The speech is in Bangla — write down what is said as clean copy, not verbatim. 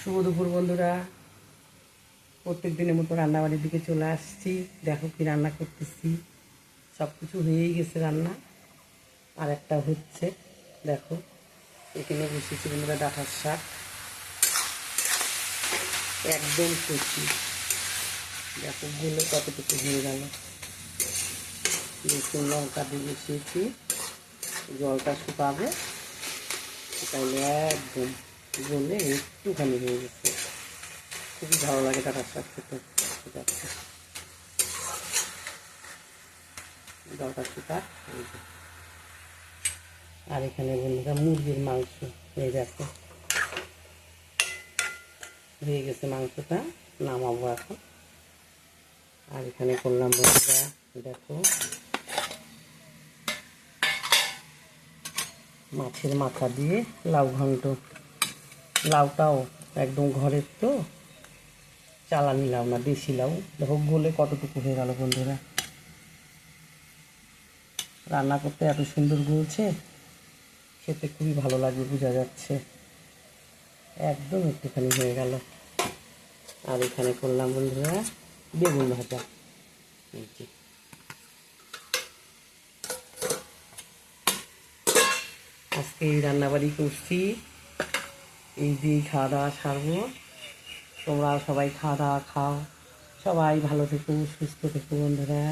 শুভ দুপুর বন্ধুরা, প্রত্যেক দিনের মতো রান্নাবাড়ির দিকে চলে আসছি। দেখো কি রান্না করতেছি। সব কিছু হয়েই গেছে রান্না, আর একটা হচ্ছে। দেখো এখানে বসেছি বন্ধুরা, ডাঁটার শাক একদম কচি। দেখো গুলো কতটুকু হয়ে গেল। রসুন লঙ্কা দিয়ে বসিয়েছি, জলটা শুকাবে, তাহলে একদম গলে একটুখানি হয়ে গেছে। খুবই ভালো লাগে ডাঁটার শাক খেতে। জলটা শুকা। আর এখানে বন্ধুরা মুরগির মাংস, এই দেখো হয়ে গেছে মাংসটা, নামাবো এখন। আর এখানে করলাম বন্ধুরা, দেখো মাছের মাথা দিয়ে লাউ ঘন্ট। লাউটাও একদম ঘরের, তো চালানি লাউ না, দেশি লাউ। দেখো গলে কতটুকু হয়ে গেল বন্ধুরা। রান্না করতে এত সুন্দর গলছে, খেতে খুবই ভালো লাগবে, বোঝা যাচ্ছে। একদম একটুখানি হয়ে গেল। আর এখানে করলাম বন্ধুরা বেগুন ভাজা। আজকে এই রান্নাবাড়ি করছি, এই দিয়েই খাওয়া দাওয়া সারবো। তোমরা সবাই খাওয়া দাওয়া খাও, সবাই ভালো থেকো, সুস্থ থেকো বন্ধুরা।